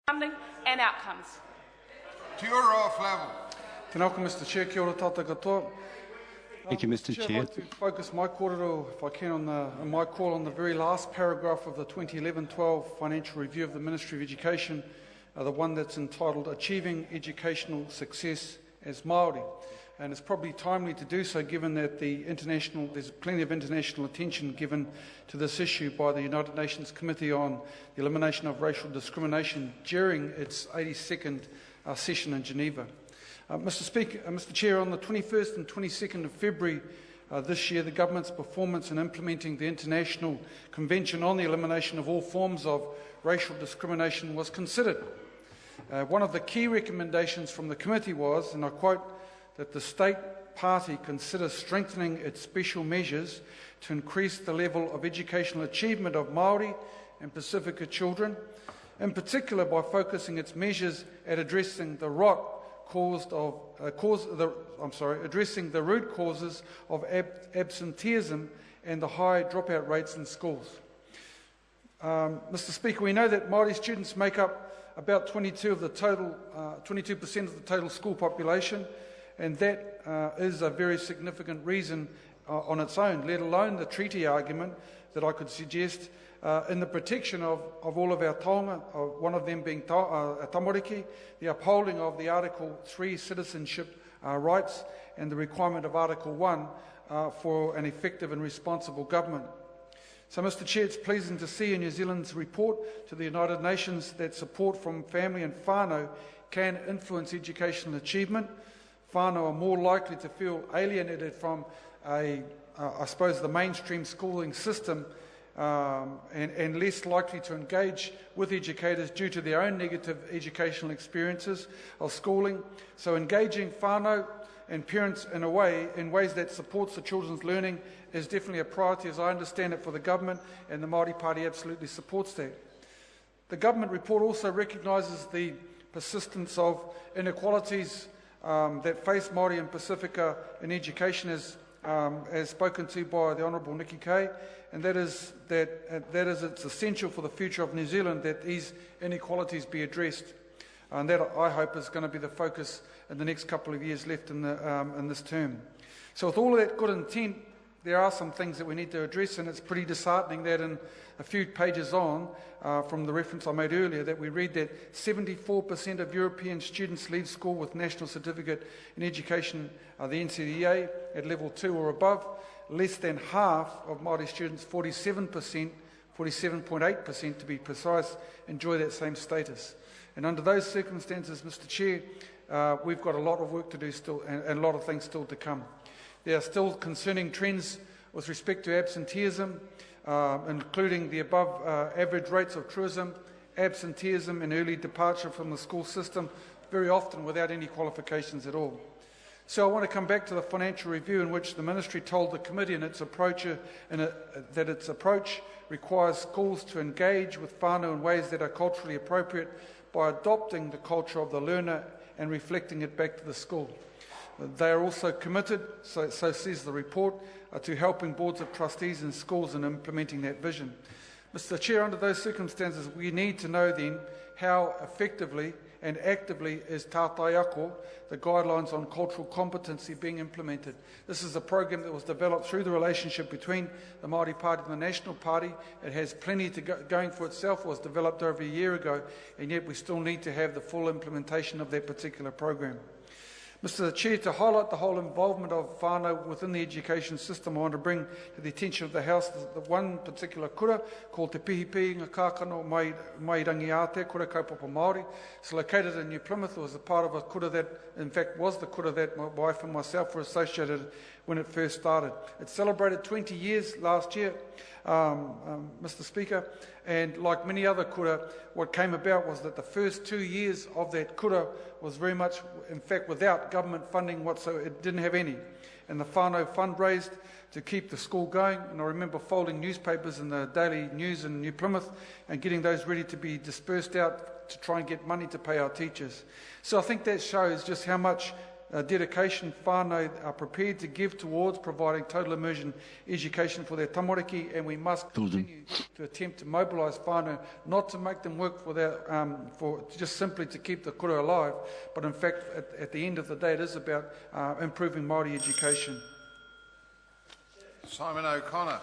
funding and outcomes. To your off level. Tēnā koe, Mr Chair, kia ora tātou katoa. Thank you, Mr. Chair. I'd like to focus my kōrero, if I can, on my call on the very last paragraph of the 2011-12 Financial Review of the Ministry of Education, the one that's entitled Achieving Educational Success as Māori. And it's probably timely to do so given that there's plenty of international attention given to this issue by the United Nations Committee on the Elimination of Racial Discrimination during its 82nd session in Geneva. Mr Chair, on the 21st and 22nd of February this year, the Government's performance in implementing the International Convention on the Elimination of All Forms of Racial Discrimination was considered. One of the key recommendations from the committee was, and I quote, that the state party consider strengthening its special measures to increase the level of educational achievement of Māori and Pacifica children, in particular by focusing its measures at addressing the root causes of absenteeism and the high dropout rates in schools. Mr Speaker, we know that Māori students make up about 22% of the total school population, and that is a very significant reason on its own, let alone the treaty argument that I could suggest in the protection of all of our taonga, one of them being tamariki, the upholding of the Article 3 citizenship rights and the requirement of Article 1 for an effective and responsible government. So, Mr Chair, it's pleasing to see in New Zealand's report to the United Nations that support from family and whānau can influence educational achievement. Whānau are more likely to feel alienated from the mainstream schooling system and less likely to engage with educators due to their own negative educational experiences of schooling. So engaging whānau and parents in ways that supports the children's learning is definitely a priority, as I understand it, for the government, and the Māori Party absolutely supports that. The government report also recognises the persistence of inequalities that face Māori and Pacifica in education, as spoken to by the Honourable Nikki Kay, and that is it's essential for the future of New Zealand that these inequalities be addressed. And that, I hope, is going to be the focus in the next couple of years left in this term. So with all of that good intent, there are some things that we need to address, and it's pretty disheartening that in a few pages on, from the reference I made earlier, that we read that 74% of European students leave school with National Certificate in Education, the NCEA, at level 2 or above. Less than half of Māori students, 47.8% to be precise, enjoy that same status. And under those circumstances, Mr Chair, we've got a lot of work to do still, and a lot of things still to come. There are still concerning trends with respect to absenteeism, including the above average rates of truism, absenteeism and early departure from the school system, very often without any qualifications at all. So I want to come back to the financial review in which the Ministry told the committee that its approach requires schools to engage with whānau in ways that are culturally appropriate by adopting the culture of the learner and reflecting it back to the school. They are also committed, so says the report, to helping boards of trustees in schools in implementing that vision. Mr Chair, under those circumstances, we need to know then how effectively and actively is Tātai Ako, the guidelines on cultural competency, being implemented. This is a program that was developed through the relationship between the Māori Party and the National Party. It has plenty going for itself. It was developed over a year ago, and yet we still need to have the full implementation of that particular program. Mr Chair, to highlight the whole involvement of whānau within the education system, I want to bring to the attention of the House the one particular kura called Te Pihipi Ngā Kākano Mai Rangi Ate, Kura Kaupapa Māori. It's located in New Plymouth. It was a part of a kura that, in fact, was the kura that my wife and myself were associated when it first started. It celebrated 20 years last year, Mr Speaker, and like many other kura, what came about was that the first 2 years of that kura was very much, in fact, without government funding whatsoever. It didn't have any. And the whānau fundraised to keep the school going. And I remember folding newspapers in the Daily News in New Plymouth and getting those ready to be dispersed out to try and get money to pay our teachers. So I think that shows just how much dedication whānau are prepared to give towards providing total immersion education for their tamariki, and we must continue to attempt to mobilise whānau, not to make them work for just simply to keep the kura alive, but in fact at the end of the day it is about improving Māori education. Simon O'Connor.